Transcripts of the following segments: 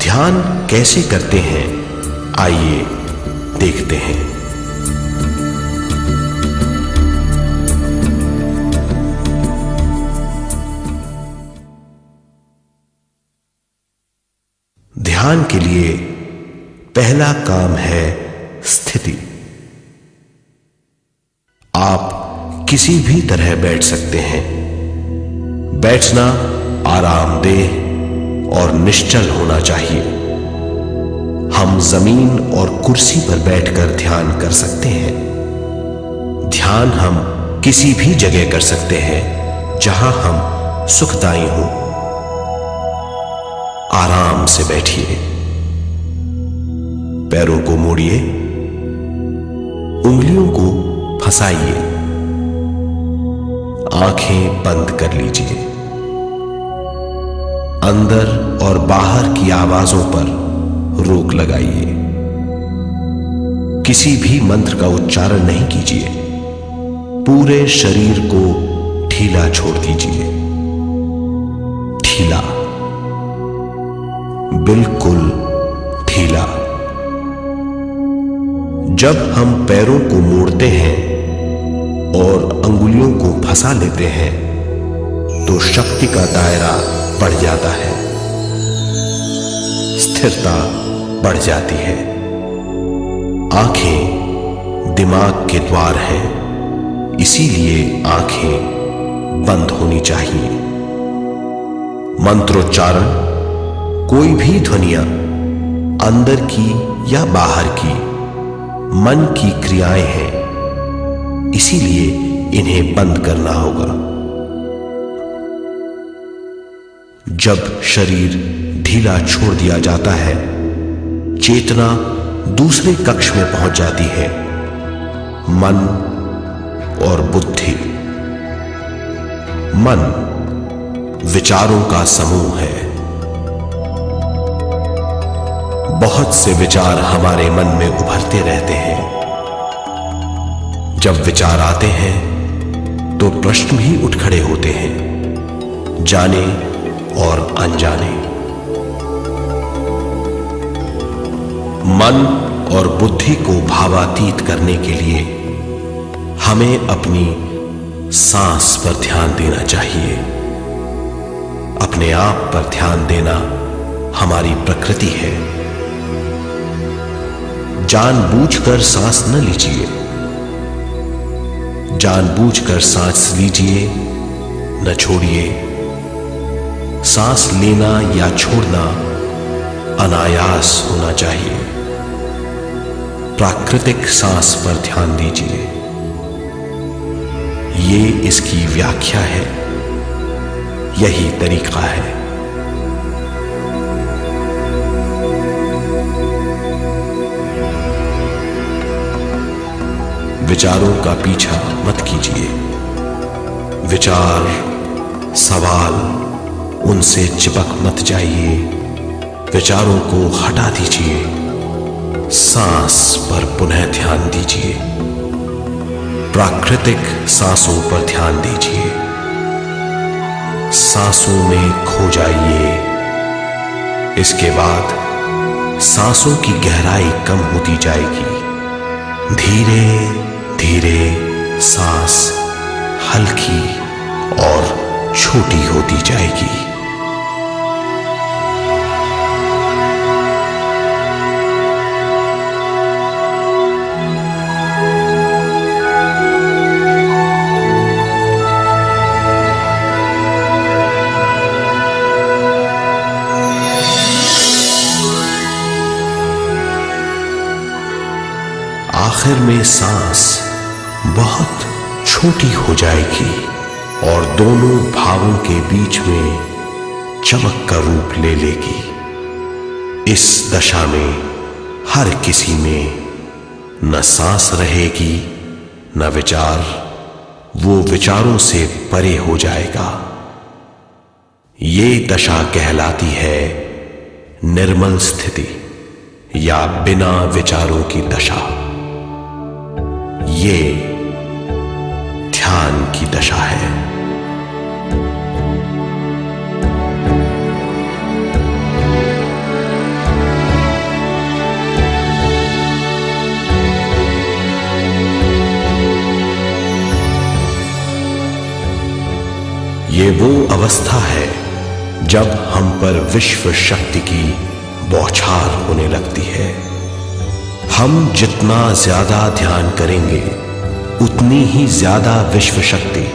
ध्यान कैसे करते हैं, आइए देखते हैं। ध्यान के लिए पहला काम है स्थिति। आप किसी भी तरह बैठ सकते हैं। बैठना आरामदेह और निश्चल होना चाहिए। हम जमीन और कुर्सी पर बैठकर ध्यान कर सकते हैं। ध्यान हम किसी भी जगह कर सकते हैं जहां हम सुखदायी हों। आराम से बैठिए, पैरों को मोड़िए, उंगलियों को फंसाइए, आंखें बंद कर लीजिए। अंदर और बाहर की आवाजों पर रोक लगाइए। किसी भी मंत्र का उच्चारण नहीं कीजिए। पूरे शरीर को ढीला छोड़ दीजिए। ढीला, बिल्कुल ढीला। जब हम पैरों को मोड़ते हैं और अंगुलियों को फंसा लेते हैं तो शक्ति का दायरा बढ़ जाता है, स्थिरता बढ़ जाती है। आंखें दिमाग के द्वार हैं, इसीलिए आंखें बंद होनी चाहिए। मंत्रोच्चारण, कोई भी ध्वनियां अंदर की या बाहर की मन की क्रियाएं हैं, इसीलिए इन्हें बंद करना होगा। जब शरीर ढीला छोड़ दिया जाता है, चेतना दूसरे कक्ष में पहुंच जाती है। मन और बुद्धि। मन विचारों का समूह है। बहुत से विचार हमारे मन में उभरते रहते हैं। जब विचार आते हैं तो प्रश्न भी उठ खड़े होते हैं, जाने और अनजाने। मन और बुद्धि को भावातीत करने के लिए हमें अपनी सांस पर ध्यान देना चाहिए। अपने आप पर ध्यान देना हमारी प्रकृति है। जानबूझकर सांस न लीजिए। जानबूझकर सांस लीजिए, न छोड़िए। सांस लेना या छोड़ना अनायास होना चाहिए। प्राकृतिक सांस पर ध्यान दीजिए। ये इसकी व्याख्या है, यही तरीका है। विचारों का पीछा मत कीजिए। विचार, सवाल, उनसे चिपक मत जाइए। विचारों को हटा दीजिए। सांस पर पुनः ध्यान दीजिए। प्राकृतिक सांसों पर ध्यान दीजिए। सांसों में खो जाइए। इसके बाद सांसों की गहराई कम होती जाएगी। धीरे धीरे सांस हल्की और छोटी होती जाएगी। आखिर में सांस बहुत छोटी हो जाएगी और दोनों भावों के बीच में चमक का रूप ले लेगी। इस दशा में हर किसी में न सांस रहेगी न विचार। वो विचारों से परे हो जाएगा। ये दशा कहलाती है निर्मल स्थिति या बिना विचारों की दशा। ये ध्यान की दशा है। अवस्था है जब हम पर विश्व शक्ति की बौछार होने लगती है। हम जितना ज्यादा ध्यान करेंगे उतनी ही ज्यादा विश्व शक्ति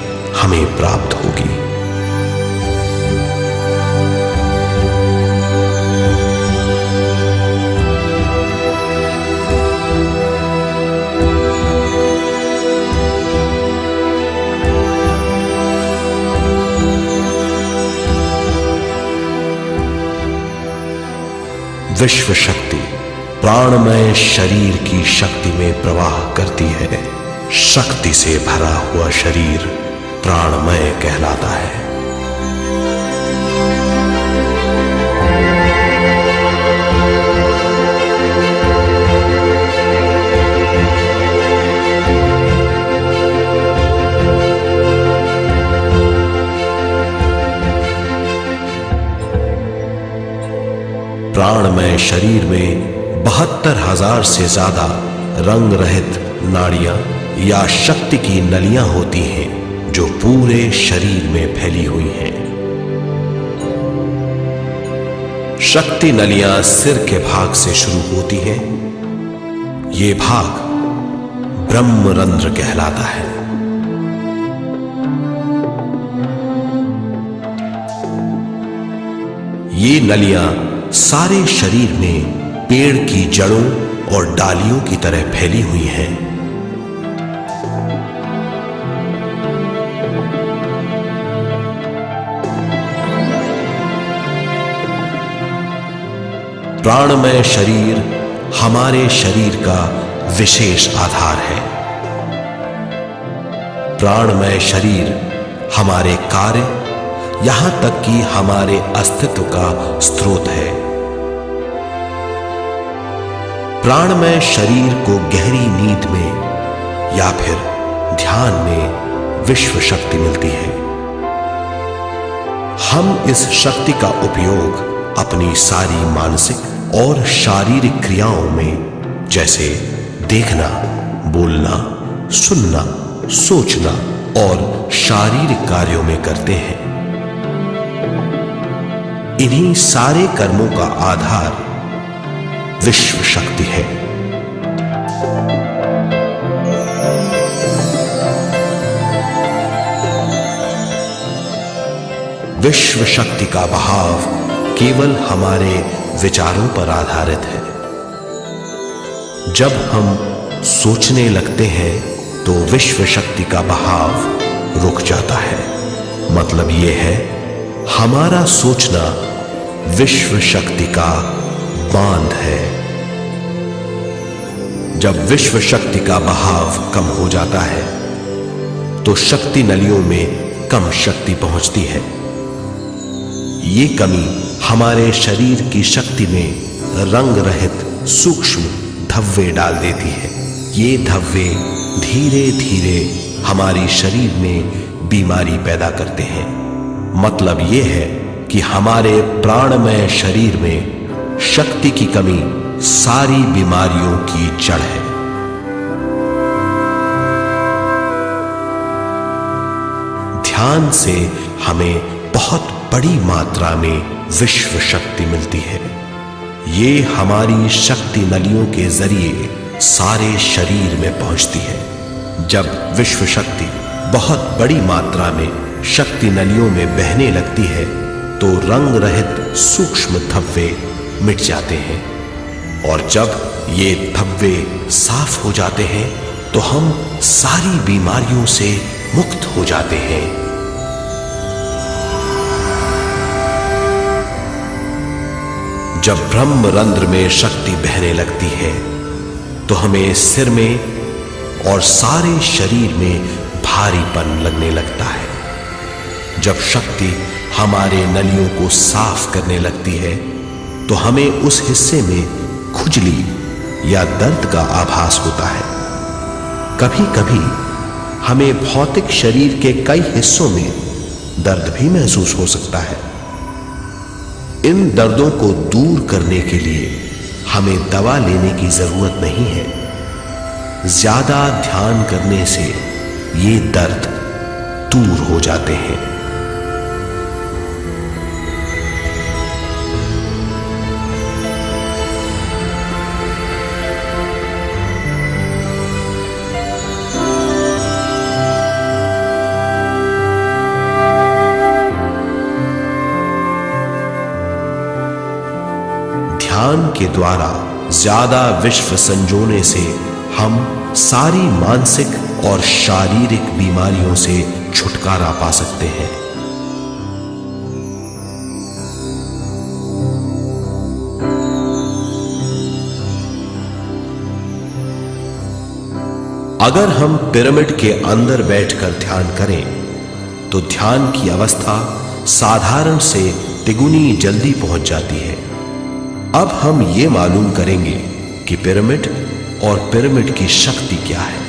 हमें प्राप्त होगी। विश्व शक्ति प्राणमय शरीर की शक्ति में प्रवाह करती है। शक्ति से भरा हुआ शरीर प्राणमय कहलाता है। प्राणमय शरीर में 72,000 से ज्यादा रंग रहित नाड़ियां या शक्ति की नलियां होती हैं जो पूरे शरीर में फैली हुई हैं। शक्ति नलियां सिर के भाग से शुरू होती हैं। ये भाग ब्रह्मरंध्र कहलाता है। ये नलियां सारे शरीर में पेड़ की जड़ों और डालियों की तरह फैली हुई हैं। प्राणमय शरीर हमारे शरीर का विशेष आधार है। प्राणमय शरीर हमारे कार्य, यहां तक कि हमारे अस्तित्व का स्रोत है। प्राणमय शरीर को गहरी नींद में या फिर ध्यान में विश्व शक्ति मिलती है। हम इस शक्ति का उपयोग अपनी सारी मानसिक और शारीरिक क्रियाओं में, जैसे देखना, बोलना, सुनना, सोचना और शारीरिक कार्यों में करते हैं। इन्हीं सारे कर्मों का आधार विश्व शक्ति है। विश्व शक्ति का बहाव केवल हमारे विचारों पर आधारित है। जब हम सोचने लगते हैं तो विश्व शक्ति का बहाव रुक जाता है। मतलब यह है, हमारा सोचना विश्व शक्ति का बांध है। जब विश्व शक्ति का बहाव कम हो जाता है तो शक्ति नलियों में कम शक्ति पहुंचती है। ये कमी हमारे शरीर की शक्ति में रंग रहित सूक्ष्म धब्बे डाल देती है। ये धब्बे धीरे धीरे हमारी शरीर में बीमारी पैदा करते हैं। मतलब यह है कि हमारे प्राणमय शरीर में शक्ति की कमी सारी बीमारियों की जड़ है। ध्यान से हमें बहुत बड़ी मात्रा में विश्व शक्ति मिलती है। ये हमारी शक्ति नलियों के जरिए सारे शरीर में पहुंचती है। जब विश्व शक्ति बहुत बड़ी मात्रा में शक्ति नलियों में बहने लगती है तो रंग रहित सूक्ष्म धब्बे मिट जाते हैं, और जब ये धब्बे साफ हो जाते हैं तो हम सारी बीमारियों से मुक्त हो जाते हैं। जब ब्रह्मरंध्र में शक्ति बहने लगती है तो हमें सिर में और सारे शरीर में भारीपन लगने लगता है। जब शक्ति हमारे नलियों को साफ करने लगती है तो हमें उस हिस्से में खुजली या दर्द का आभास होता है। कभी कभी हमें भौतिक शरीर के कई हिस्सों में दर्द भी महसूस हो सकता है। इन दर्दों को दूर करने के लिए हमें दवा लेने की जरूरत नहीं है। ज्यादा ध्यान करने से ये दर्द दूर हो जाते हैं। ध्यान के द्वारा ज्यादा विश्व संजोने से हम सारी मानसिक और शारीरिक बीमारियों से छुटकारा पा सकते हैं। अगर हम पिरामिड के अंदर बैठकर ध्यान करें तो ध्यान की अवस्था साधारण से तिगुनी जल्दी पहुंच जाती है। अब हम ये मालूम करेंगे कि पिरामिड और पिरामिड की शक्ति क्या है।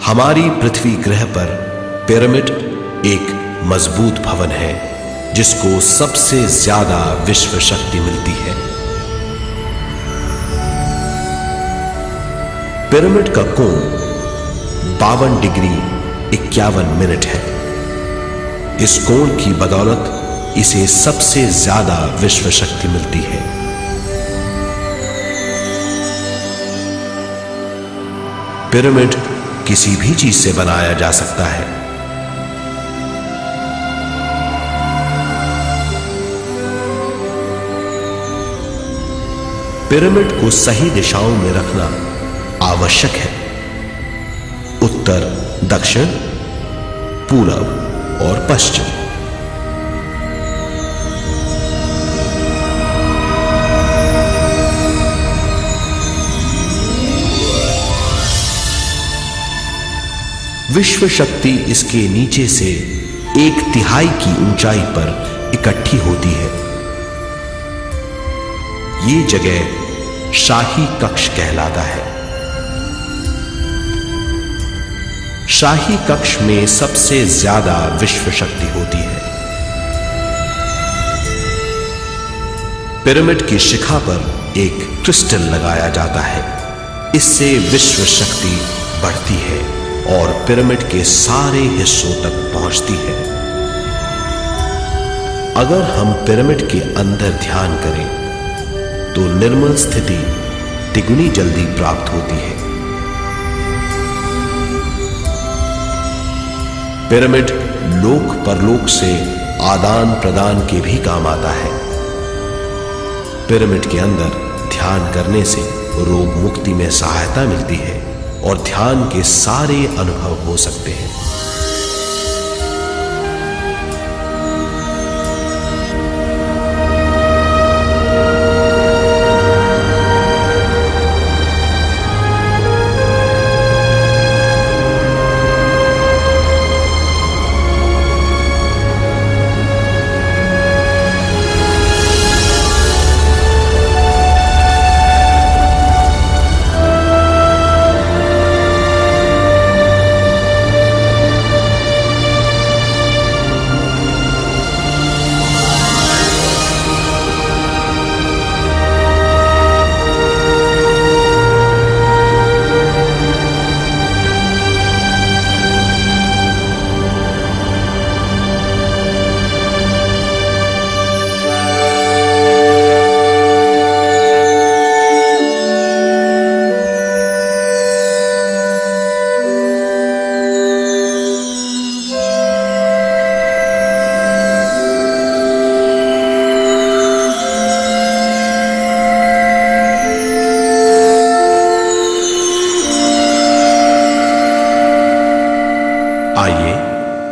हमारी पृथ्वी ग्रह पर पिरामिड एक मजबूत भवन है जिसको सबसे ज्यादा विश्व शक्ति मिलती है। पिरामिड का कोण 52 डिग्री 51 मिनट है। इस कोण की बदौलत इसे सबसे ज्यादा विश्व शक्ति मिलती है। पिरामिड किसी भी चीज से बनाया जा सकता है। पिरामिड को सही दिशाओं में रखना आवश्यक है। उत्तर, दक्षिण, पूरब और पश्चिम। विश्व शक्ति इसके नीचे से 1/3 की ऊंचाई पर इकट्ठी होती है। ये जगह शाही कक्ष कहलाता है। शाही कक्ष में सबसे ज्यादा विश्व शक्ति होती है। पिरामिड की शिखा पर एक क्रिस्टल लगाया जाता है। इससे विश्व शक्ति बढ़ती है और पिरामिड के सारे हिस्सों तक पहुंचती है। अगर हम पिरामिड के अंदर ध्यान करें तो निर्मल स्थिति तिगुनी जल्दी प्राप्त होती है। पिरामिड लोक परलोक से आदान प्रदान के भी काम आता है। पिरामिड के अंदर ध्यान करने से रोग मुक्ति में सहायता मिलती है और ध्यान के सारे अनुभव हो सकते हैं।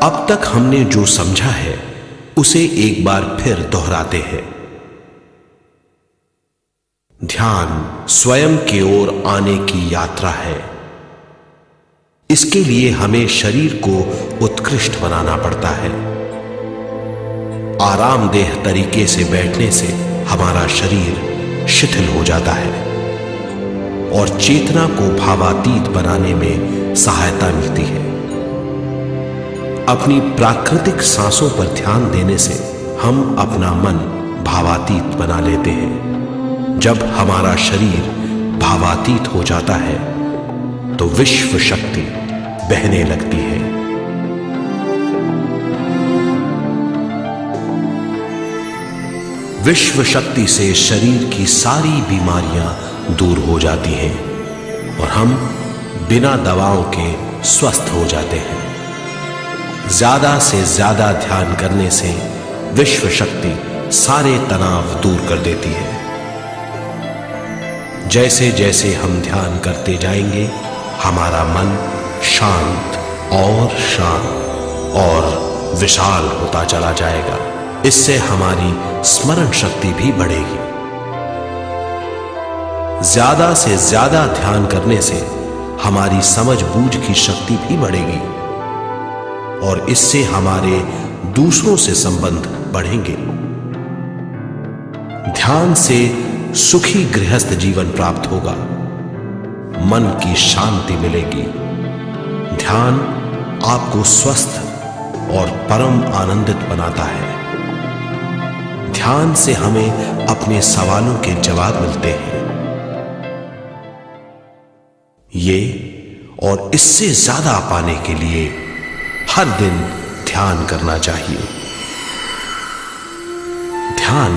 अब तक हमने जो समझा है उसे एक बार फिर दोहराते हैं। ध्यान स्वयं की ओर आने की यात्रा है। इसके लिए हमें शरीर को उत्कृष्ट बनाना पड़ता है। आरामदेह तरीके से बैठने से हमारा शरीर शिथिल हो जाता है और चेतना को भावातीत बनाने में सहायता मिलती है। अपनी प्राकृतिक सांसों पर ध्यान देने से हम अपना मन भावातीत बना लेते हैं। जब हमारा शरीर भावातीत हो जाता है तो विश्व शक्ति बहने लगती है। विश्व शक्ति से शरीर की सारी बीमारियां दूर हो जाती हैं और हम बिना दवाओं के स्वस्थ हो जाते हैं। ज्यादा से ज्यादा ध्यान करने से विश्व शक्ति सारे तनाव दूर कर देती है। जैसे जैसे हम ध्यान करते जाएंगे, हमारा मन शांत और विशाल होता चला जाएगा। इससे हमारी स्मरण शक्ति भी बढ़ेगी। ज्यादा से ज्यादा ध्यान करने से हमारी समझ बूझ की शक्ति भी बढ़ेगी और इससे हमारे दूसरों से संबंध बढ़ेंगे। ध्यान से सुखी गृहस्थ जीवन प्राप्त होगा, मन की शांति मिलेगी। ध्यान आपको स्वस्थ और परम आनंदित बनाता है। ध्यान से हमें अपने सवालों के जवाब मिलते हैं। ये और इससे ज्यादा पाने के लिए हर दिन ध्यान करना चाहिए। ध्यान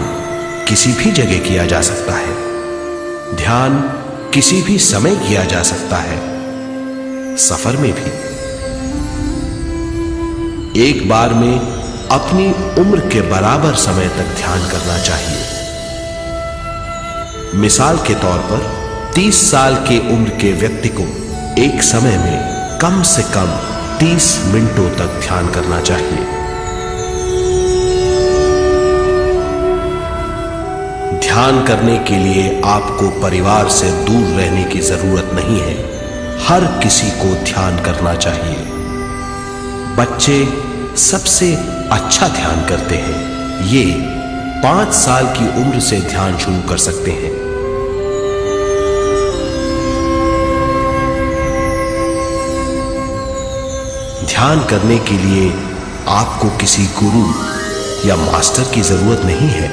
किसी भी जगह किया जा सकता है। ध्यान किसी भी समय किया जा सकता है, सफर में भी। एक बार में अपनी उम्र के बराबर समय तक ध्यान करना चाहिए। मिसाल के तौर पर 30 साल के उम्र के व्यक्ति को एक समय में कम से कम 30 मिनटों तक ध्यान करना चाहिए। ध्यान करने के लिए आपको परिवार से दूर रहने की जरूरत नहीं है। हर किसी को ध्यान करना चाहिए। बच्चे सबसे अच्छा ध्यान करते हैं। ये 5 साल की उम्र से ध्यान शुरू कर सकते हैं। ध्यान करने के लिए आपको किसी गुरु या मास्टर की जरूरत नहीं है।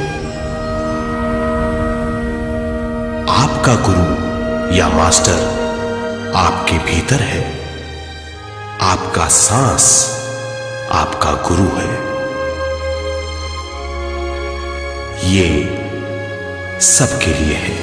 आपका गुरु या मास्टर आपके भीतर है। आपका सांस आपका गुरु है। ये सबके लिए है।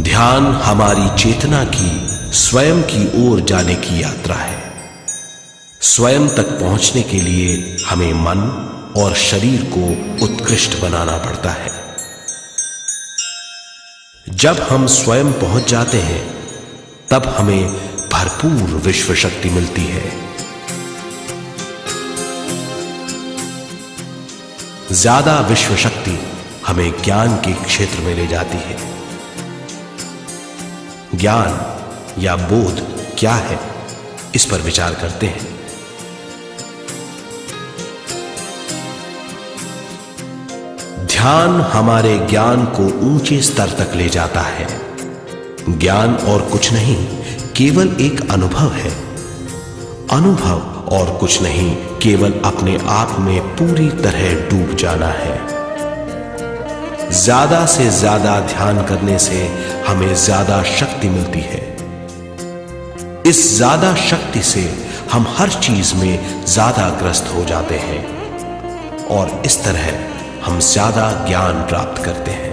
ध्यान हमारी चेतना की स्वयं की ओर जाने की यात्रा है। स्वयं तक पहुंचने के लिए हमें मन और शरीर को उत्कृष्ट बनाना पड़ता है। जब हम स्वयं पहुंच जाते हैं, तब हमें भरपूर विश्व शक्ति मिलती है। ज्यादा विश्व शक्ति हमें ज्ञान के क्षेत्र में ले जाती है। ज्ञान या बोध क्या है, इस पर विचार करते हैं। ध्यान हमारे ज्ञान को ऊंचे स्तर तक ले जाता है। ज्ञान और कुछ नहीं, केवल एक अनुभव है। अनुभव और कुछ नहीं, केवल अपने आप में पूरी तरह डूब जाना है। ज्यादा से ज्यादा ध्यान करने से हमें ज्यादा शक्ति मिलती है। इस ज्यादा शक्ति से हम हर चीज में ज्यादा ग्रस्त हो जाते हैं और इस तरह हम ज्यादा ज्ञान प्राप्त करते हैं।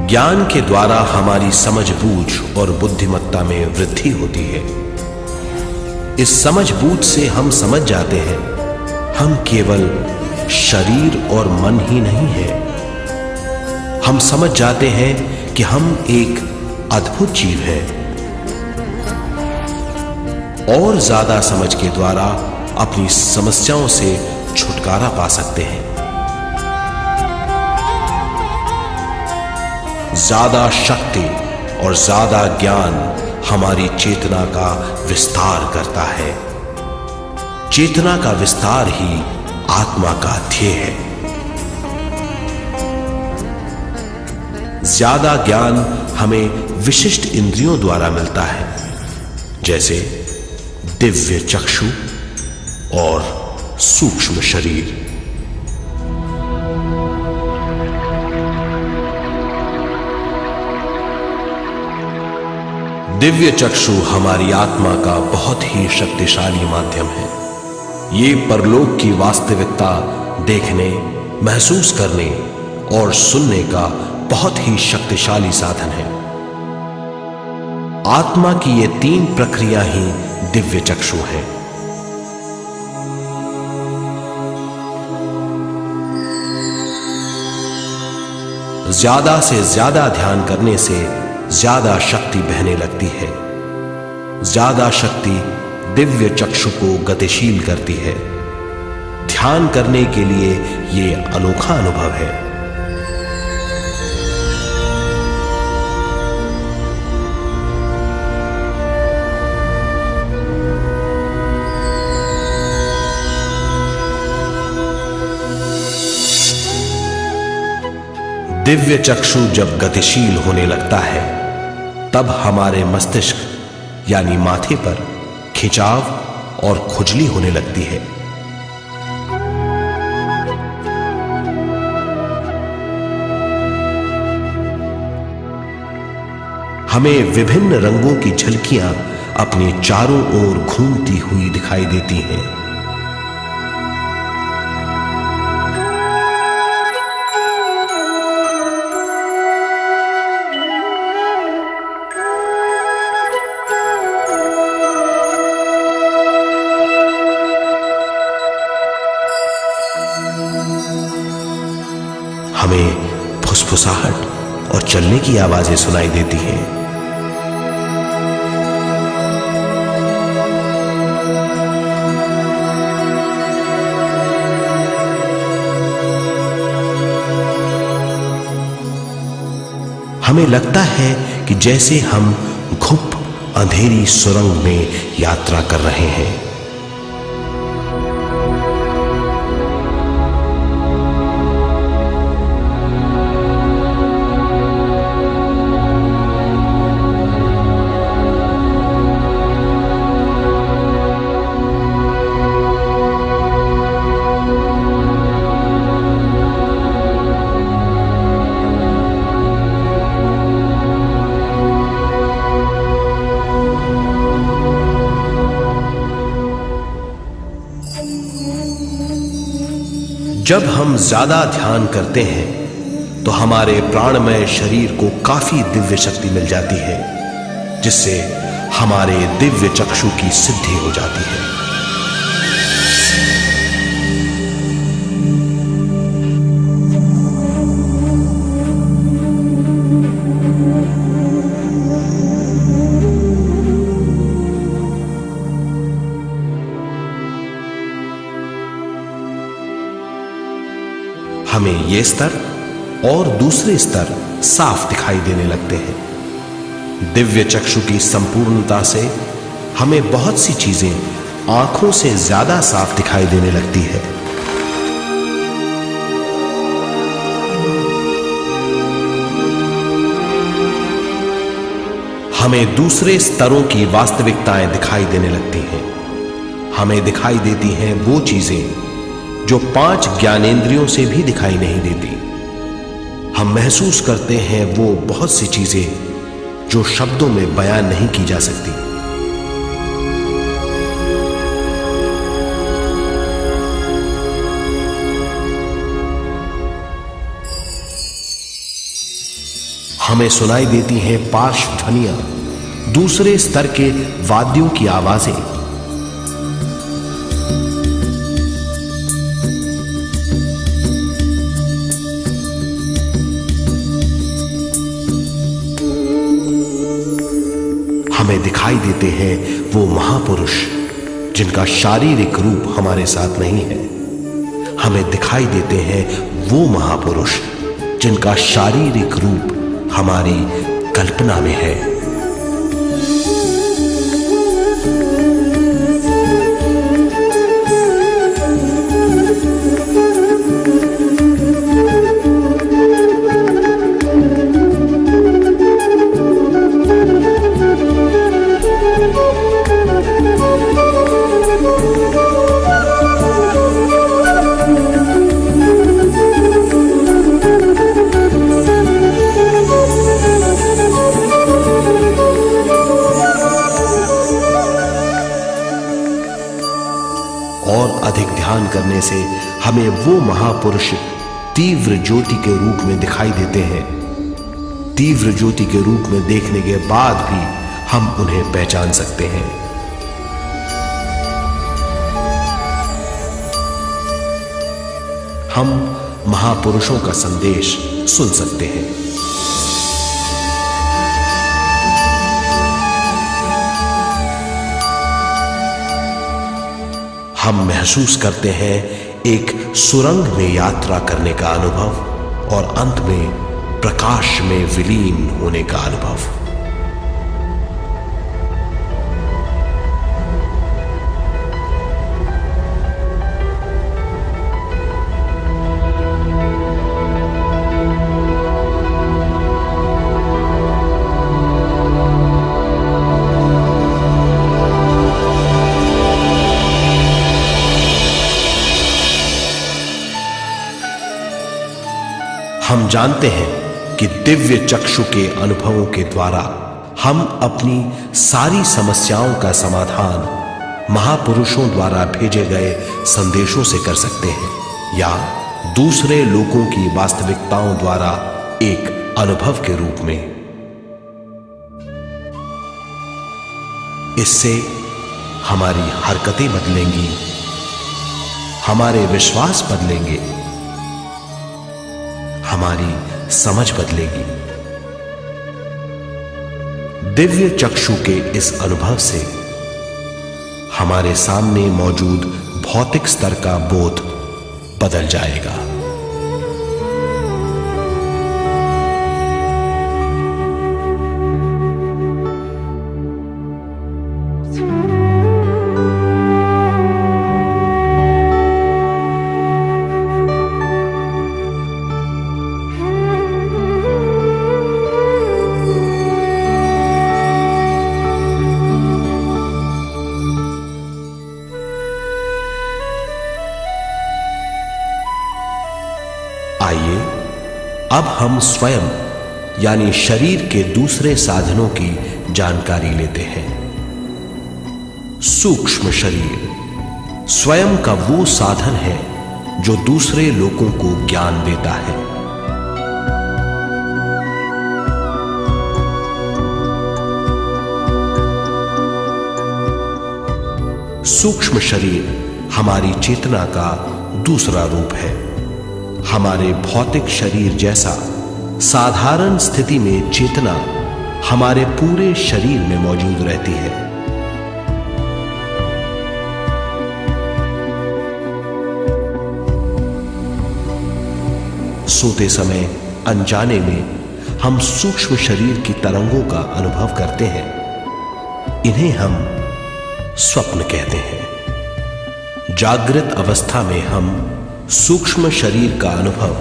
ज्ञान के द्वारा हमारी समझबूझ और बुद्धिमत्ता में वृद्धि होती है। इस समझबूझ से हम समझ जाते हैं हम केवल शरीर और मन ही नहीं है। हम समझ जाते हैं कि हम एक अद्भुत जीव हैं। और ज्यादा समझ के द्वारा अपनी समस्याओं से छुटकारा पा सकते हैं। ज्यादा शक्ति और ज्यादा ज्ञान हमारी चेतना का विस्तार करता है। चेतना का विस्तार ही आत्मा का ध्येय है। ज्यादा ज्ञान हमें विशिष्ट इंद्रियों द्वारा मिलता है, जैसे दिव्य चक्षु और सूक्ष्म शरीर। दिव्य चक्षु हमारी आत्मा का बहुत ही शक्तिशाली माध्यम है। ये परलोक की वास्तविकता देखने, महसूस करने और सुनने का बहुत ही शक्तिशाली साधन है। आत्मा की ये तीन प्रक्रिया ही दिव्य चक्षु है। ज्यादा से ज्यादा ध्यान करने से ज्यादा शक्ति बहने लगती है। ज्यादा शक्ति दिव्य चक्षु को गतिशील करती है। ध्यान करने के लिए यह अनोखा अनुभव है। दिव्य चक्षु जब गतिशील होने लगता है तब हमारे मस्तिष्क यानी माथे पर खिंचाव और खुजली होने लगती है। हमें विभिन्न रंगों की झलकियां अपने चारों ओर घूमती हुई दिखाई देती हैं। हमें फुसफुसाहट और चलने की आवाजें सुनाई देती हैं। हमें लगता है कि जैसे हम घुप अंधेरी सुरंग में यात्रा कर रहे हैं। जब हम ज्यादा ध्यान करते हैं तो हमारे प्राणमय शरीर को काफी दिव्य शक्ति मिल जाती है, जिससे हमारे दिव्य चक्षु की सिद्धि हो जाती है। हमें ये स्तर और दूसरे स्तर साफ दिखाई देने लगते हैं। दिव्य चक्षु की संपूर्णता से हमें बहुत सी चीजें आंखों से ज्यादा साफ दिखाई देने लगती है। हमें दूसरे स्तरों की वास्तविकताएं दिखाई देने लगती हैं। हमें दिखाई देती हैं वो चीजें जो 5 ज्ञानेंद्रियों से भी दिखाई नहीं देती। हम महसूस करते हैं वो बहुत सी चीजें जो शब्दों में बयान नहीं की जा सकती। हमें सुनाई देती हैं पार्श्व ध्वनियां, दूसरे स्तर के वाद्यों की आवाजें। हमें दिखाई देते हैं वो महापुरुष जिनका शारीरिक रूप हमारे साथ नहीं है। हमें दिखाई देते हैं वो महापुरुष जिनका शारीरिक रूप हमारी कल्पना में है। और अधिक ध्यान करने से हमें वो महापुरुष तीव्र ज्योति के रूप में दिखाई देते हैं। तीव्र ज्योति के रूप में देखने के बाद भी हम उन्हें पहचान सकते हैं। हम महापुरुषों का संदेश सुन सकते हैं। हम महसूस करते हैं एक सुरंग में यात्रा करने का अनुभव और अंत में प्रकाश में विलीन होने का अनुभव। हम जानते हैं कि दिव्य चक्षु के अनुभवों के द्वारा हम अपनी सारी समस्याओं का समाधान महापुरुषों द्वारा भेजे गए संदेशों से कर सकते हैं या दूसरे लोगों की वास्तविकताओं द्वारा एक अनुभव के रूप में। इससे हमारी हरकतें बदलेंगी, हमारे विश्वास बदलेंगे, हमारी समझ बदलेगी। दिव्य चक्षु के इस अनुभव से हमारे सामने मौजूद भौतिक स्तर का बोध बदल जाएगा। आइए अब हम स्वयं यानी शरीर के दूसरे साधनों की जानकारी लेते हैं। सूक्ष्म शरीर स्वयं का वो साधन है जो दूसरे लोगों को ज्ञान देता है। सूक्ष्म शरीर हमारी चेतना का दूसरा रूप है। हमारे भौतिक शरीर जैसा साधारण स्थिति में चेतना हमारे पूरे शरीर में मौजूद रहती है। सोते समय अनजाने में हम सूक्ष्म शरीर की तरंगों का अनुभव करते हैं। इन्हें हम स्वप्न कहते हैं। जागृत अवस्था में हम सूक्ष्म शरीर का अनुभव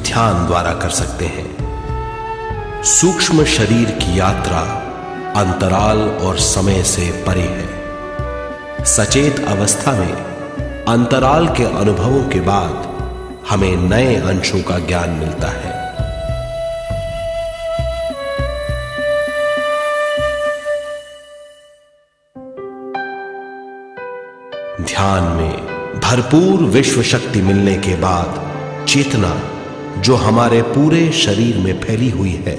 ध्यान द्वारा कर सकते हैं। सूक्ष्म शरीर की यात्रा अंतराल और समय से परे है। सचेत अवस्था में अंतराल के अनुभवों के बाद हमें नए अंशों का ज्ञान मिलता है। ध्यान में भरपूर विश्व शक्ति मिलने के बाद चेतना जो हमारे पूरे शरीर में फैली हुई है,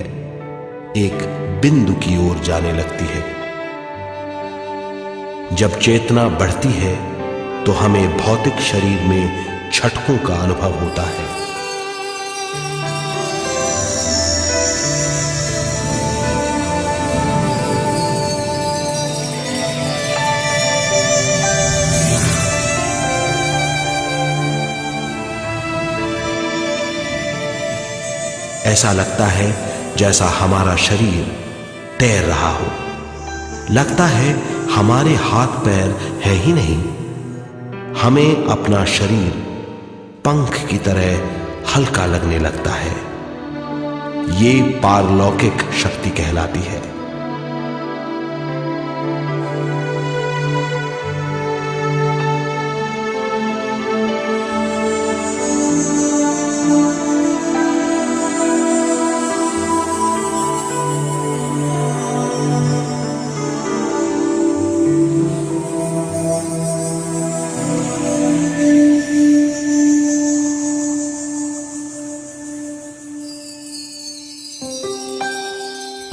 एक बिंदु की ओर जाने लगती है। जब चेतना बढ़ती है तो हमें भौतिक शरीर में झटकों का अनुभव होता है। ऐसा लगता है जैसा हमारा शरीर तैर रहा हो। लगता है हमारे हाथ पैर है ही नहीं। हमें अपना शरीर पंख की तरह हल्का लगने लगता है। ये पारलौकिक शक्ति कहलाती है।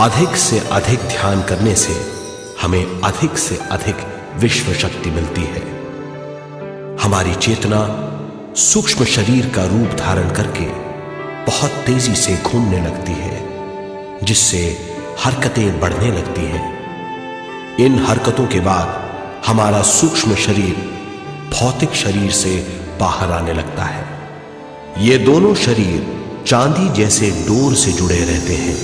अधिक से अधिक ध्यान करने से हमें अधिक से अधिक विश्व शक्ति मिलती है। हमारी चेतना सूक्ष्म शरीर का रूप धारण करके बहुत तेजी से घूमने लगती है, जिससे हरकतें बढ़ने लगती हैं। इन हरकतों के बाद हमारा सूक्ष्म शरीर भौतिक शरीर से बाहर आने लगता है। ये दोनों शरीर चांदी जैसे डोर से जुड़े रहते हैं।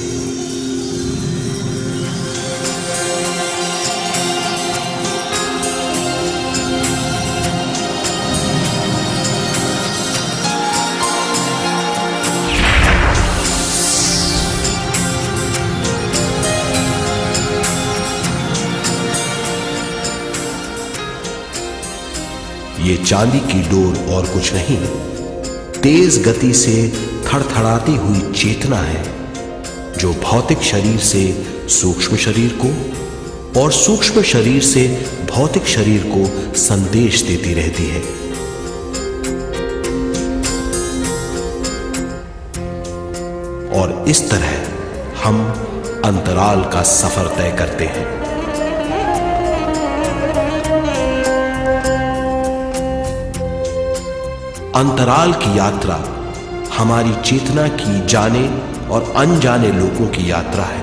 ये चांदी की डोर और कुछ नहीं, तेज गति से थड़थड़ाती हुई चेतना है, जो भौतिक शरीर से सूक्ष्म शरीर को और सूक्ष्म शरीर से भौतिक शरीर को संदेश देती रहती है। और इस तरह हम अंतराल का सफर तय करते हैं। अंतराल की यात्रा हमारी चेतना की जाने और अनजाने लोगों की यात्रा है।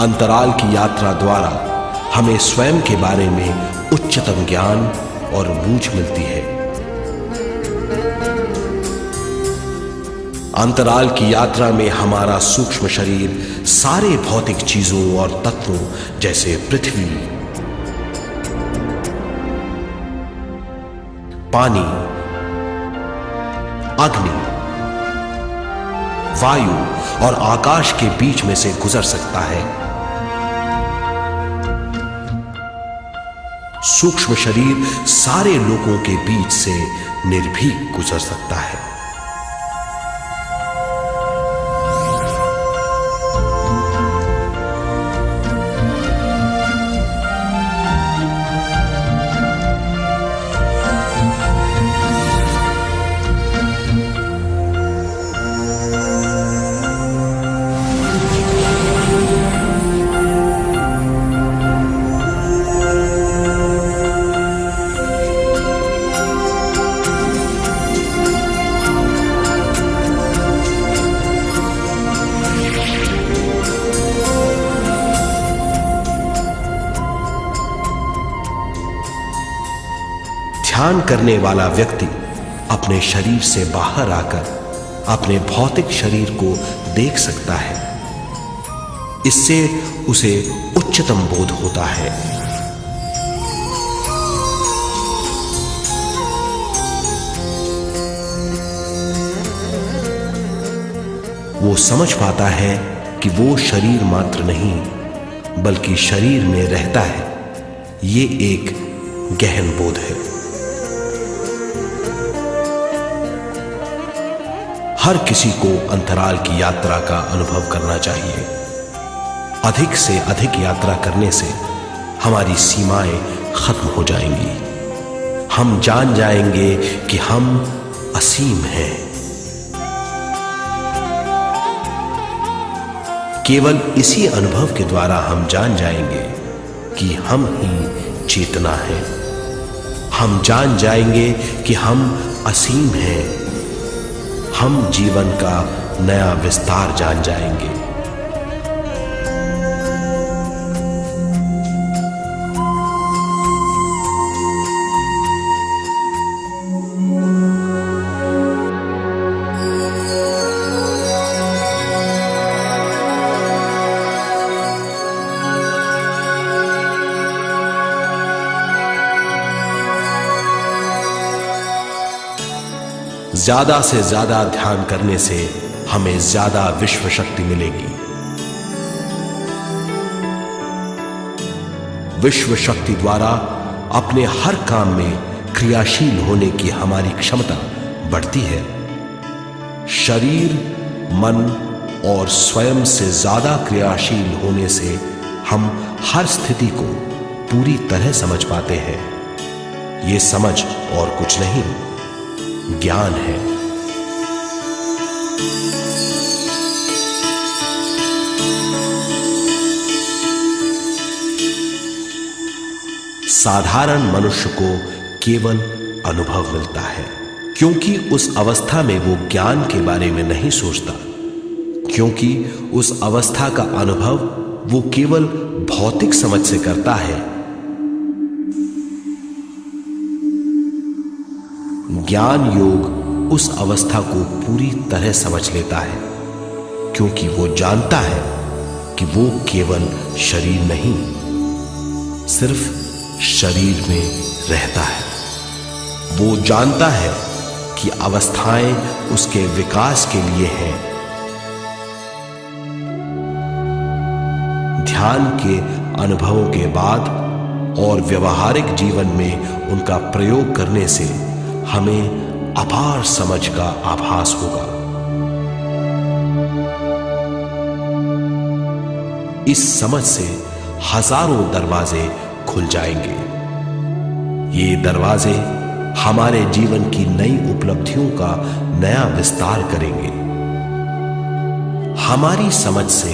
अंतराल की यात्रा द्वारा हमें स्वयं के बारे में उच्चतम ज्ञान और बूझ मिलती है। अंतराल की यात्रा में हमारा सूक्ष्म शरीर सारे भौतिक चीजों और तत्वों जैसे पृथ्वी, पानी, अग्नि, वायु और आकाश के बीच में से गुजर सकता है। सूक्ष्म शरीर सारे लोगों के बीच से निर्भीक गुजर सकता है। ध्यान करने वाला व्यक्ति अपने शरीर से बाहर आकर अपने भौतिक शरीर को देख सकता है। इससे उसे उच्चतम बोध होता है। वो समझ पाता है कि वो शरीर मात्र नहीं बल्कि शरीर में रहता है। ये एक गहन बोध है। हर किसी को अंतराल की यात्रा का अनुभव करना चाहिए। अधिक से अधिक यात्रा करने से हमारी सीमाएं खत्म हो जाएंगी। हम जान जाएंगे कि हम असीम हैं। केवल इसी अनुभव के द्वारा हम जान जाएंगे कि हम ही चेतना है। हम जान जाएंगे कि हम असीम हैं। हम जीवन का नया विस्तार जान जाएंगे। ज्यादा से ज्यादा ध्यान करने से हमें ज्यादा विश्व शक्ति मिलेगी। विश्व शक्ति द्वारा अपने हर काम में क्रियाशील होने की हमारी क्षमता बढ़ती है। शरीर, मन और स्वयं से ज्यादा क्रियाशील होने से हम हर स्थिति को पूरी तरह समझ पाते हैं। ये समझ और कुछ नहीं, ज्ञान है। साधारण मनुष्य को केवल अनुभव मिलता है, क्योंकि उस अवस्था में वो ज्ञान के बारे में नहीं सोचता, क्योंकि उस अवस्था का अनुभव वो केवल भौतिक समझ से करता है। ज्ञान योग उस अवस्था को पूरी तरह समझ लेता है, क्योंकि वो जानता है कि वो केवल शरीर नहीं, सिर्फ शरीर में रहता है। वो जानता है कि अवस्थाएं उसके विकास के लिए हैं। ध्यान के अनुभवों के बाद और व्यवहारिक जीवन में उनका प्रयोग करने से हमें अपार समझ का आभास होगा। इस समझ से हजारों दरवाजे खुल जाएंगे। ये दरवाजे हमारे जीवन की नई उपलब्धियों का नया विस्तार करेंगे। हमारी समझ से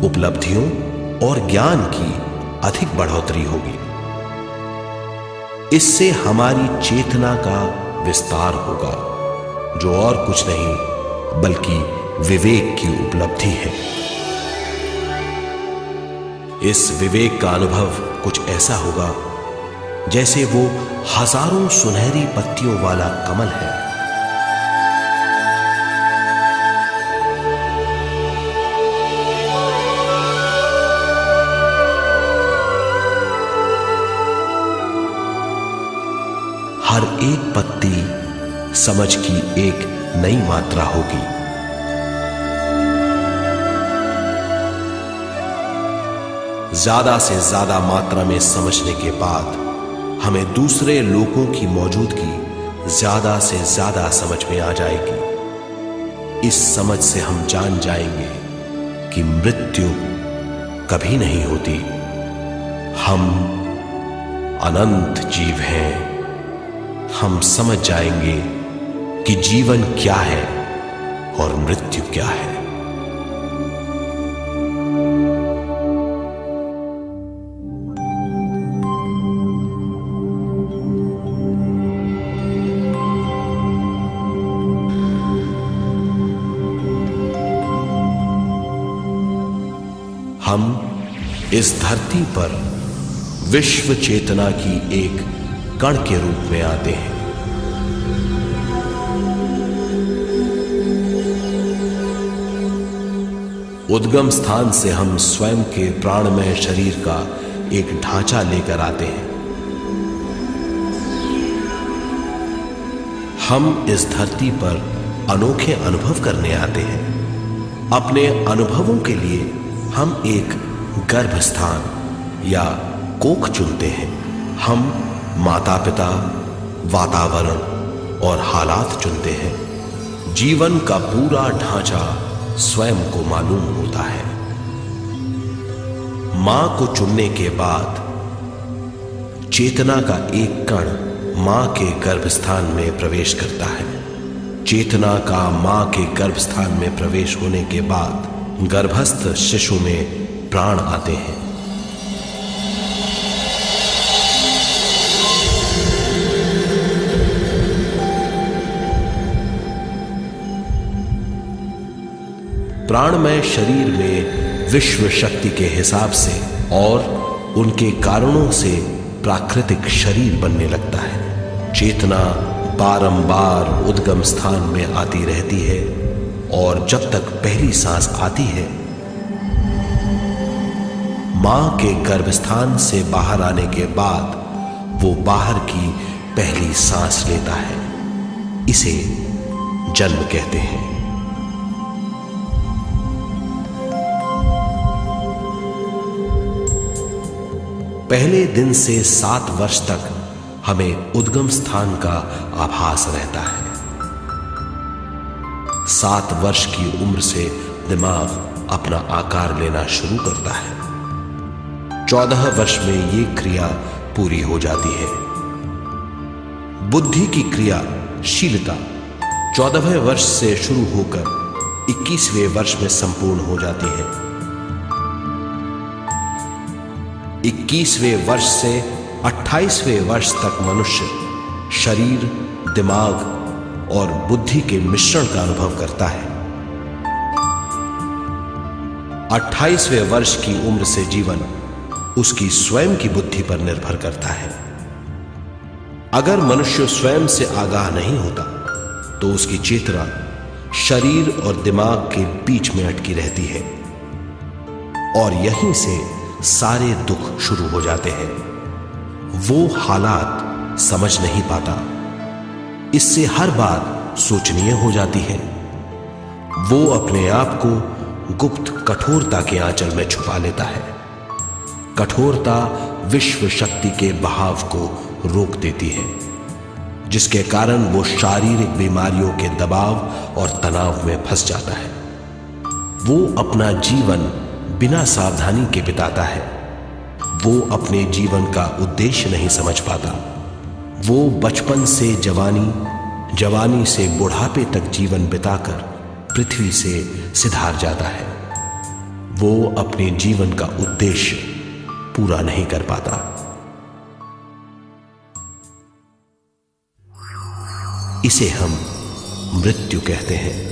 उपलब्धियों और ज्ञान की अधिक बढ़ोतरी होगी। इससे हमारी चेतना का विस्तार होगा, जो और कुछ नहीं बल्कि विवेक की उपलब्धि है। इस विवेक का अनुभव कुछ ऐसा होगा जैसे वो हजारों सुनहरी पत्तियों वाला कमल है। हर एक पत्ती समझ की एक नई मात्रा होगी। ज्यादा से ज्यादा मात्रा में समझने के बाद हमें दूसरे लोगों की मौजूदगी ज्यादा से ज्यादा समझ में आ जाएगी। इस समझ से हम जान जाएंगे कि मृत्यु कभी नहीं होती। हम अनंत जीव हैं। हम समझ जाएंगे कि जीवन क्या है और मृत्यु क्या है। हम इस धरती पर विश्व चेतना की एक कण के रूप में आते हैं। उद्गम स्थान से हम स्वयं के प्राणमय शरीर का एक ढांचा लेकर आते हैं। हम इस धरती पर अनोखे अनुभव करने आते हैं। अपने अनुभवों के लिए हम एक गर्भस्थान या कोख चुनते हैं। हम माता पिता, वातावरण और हालात चुनते हैं। जीवन का पूरा ढांचा स्वयं को मालूम होता है। मां को चुनने के बाद चेतना का एक कण मां के गर्भस्थान में प्रवेश करता है। चेतना का मां के गर्भस्थान में प्रवेश होने के बाद गर्भस्थ शिशु में प्राण आते हैं। प्राणमय शरीर में विश्व शक्ति के हिसाब से और उनके कारणों से प्राकृतिक शरीर बनने लगता है। चेतना बारंबार उद्गम स्थान में आती रहती है और जब तक पहली सांस आती है, मां के गर्भस्थान से बाहर आने के बाद वो बाहर की पहली सांस लेता है। इसे जन्म कहते हैं। पहले दिन से 7 वर्ष तक हमें उद्गम स्थान का आभास रहता है। 7 वर्ष की उम्र से दिमाग अपना आकार लेना शुरू करता है। 14 वर्ष में यह क्रिया पूरी हो जाती है। बुद्धि की क्रियाशीलता 14वें वर्ष से शुरू होकर 21वें वर्ष में संपूर्ण हो जाती है। 21वें वर्ष से 28वें वर्ष तक मनुष्य शरीर, दिमाग और बुद्धि के मिश्रण का अनुभव करता है। 28वें वर्ष की उम्र से जीवन उसकी स्वयं की बुद्धि पर निर्भर करता है। अगर मनुष्य स्वयं से आगाह नहीं होता तो उसकी चेतना शरीर और दिमाग के बीच में अटकी रहती है और यहीं से सारे दुख शुरू हो जाते हैं। वो हालात समझ नहीं पाता, इससे हर बात सोचनीय हो जाती है। वो अपने आप को गुप्त कठोरता के आंचल में छुपा लेता है। कठोरता विश्व शक्ति के बहाव को रोक देती है, जिसके कारण वो शारीरिक बीमारियों के दबाव और तनाव में फंस जाता है। वो अपना जीवन बिना सावधानी के बिताता है। वो अपने जीवन का उद्देश्य नहीं समझ पाता। वो बचपन से जवानी, जवानी से बुढ़ापे तक जीवन बिताकर पृथ्वी से सिधार जाता है। वो अपने जीवन का उद्देश्य पूरा नहीं कर पाता। इसे हम मृत्यु कहते हैं।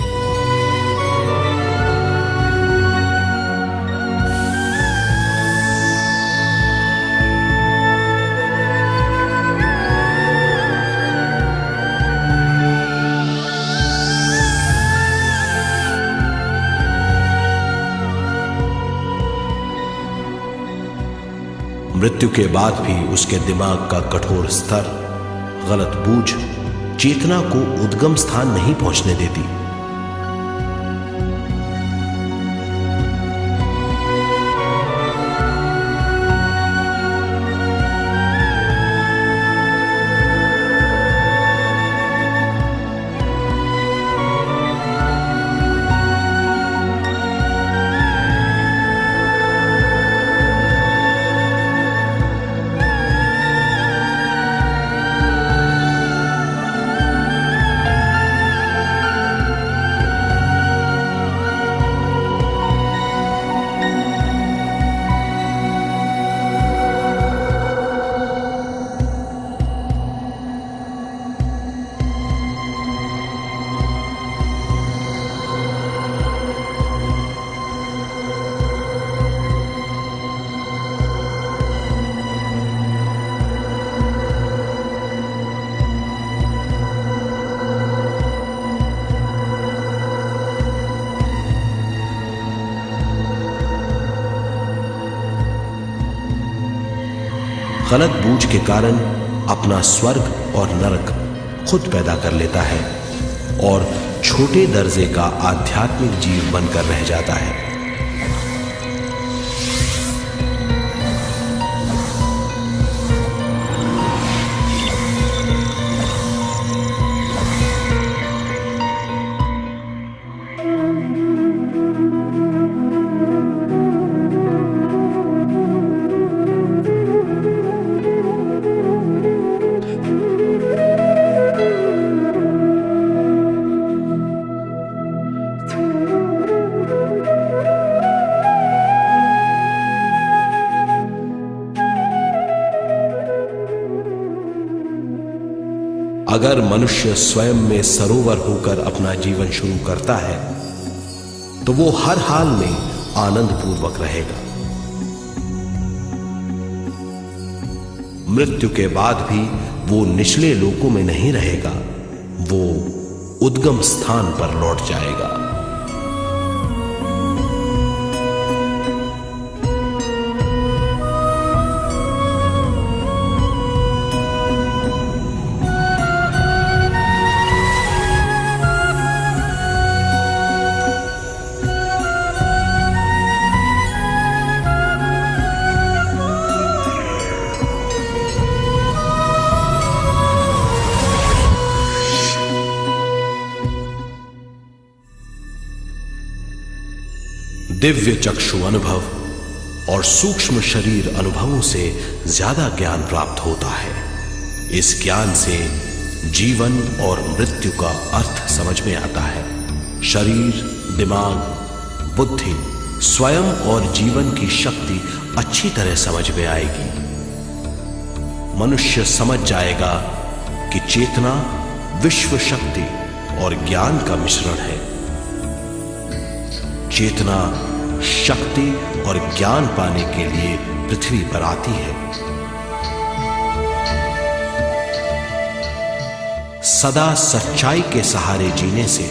मृत्यु के बाद भी उसके दिमाग का कठोर स्तर, गलत बूझ चेतना को उद्गम स्थान नहीं पहुंचने देती। गलत बूझ के कारण अपना स्वर्ग और नरक खुद पैदा कर लेता है और छोटे दर्जे का आध्यात्मिक जीव बनकर रह जाता है। अगर मनुष्य स्वयं में सरोवर होकर अपना जीवन शुरू करता है तो वो हर हाल में आनंद पूर्वक रहेगा। मृत्यु के बाद भी वो निचले लोकों में नहीं रहेगा, वो उद्गम स्थान पर लौट जाएगा। दिव्य चक्षु अनुभव और सूक्ष्म शरीर अनुभवों से ज्यादा ज्ञान प्राप्त होता है। इस ज्ञान से जीवन और मृत्यु का अर्थ समझ में आता है। शरीर, दिमाग, बुद्धि, स्वयं और जीवन की शक्ति अच्छी तरह समझ में आएगी। मनुष्य समझ जाएगा कि चेतना विश्व शक्ति और ज्ञान का मिश्रण है। चेतना शक्ति और ज्ञान पाने के लिए पृथ्वी पर आती है। सदा सच्चाई के सहारे जीने से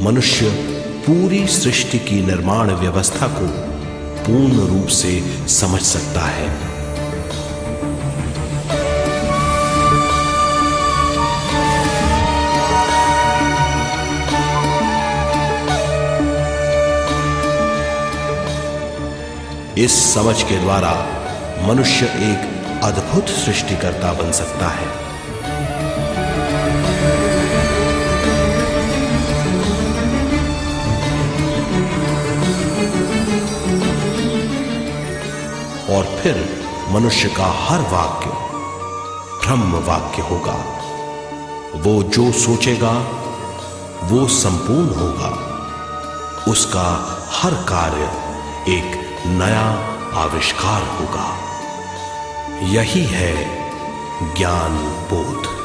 मनुष्य पूरी सृष्टि की निर्माण व्यवस्था को पूर्ण रूप से समझ सकता है। इस समझ के द्वारा मनुष्य एक अद्भुत सृष्टिकर्ता बन सकता है। और फिर मनुष्य का हर वाक्य ब्रह्म वाक्य होगा। वो जो सोचेगा वो संपूर्ण होगा। उसका हर कार्य एक नया आविष्कार होगा। यही है ज्ञान बोध।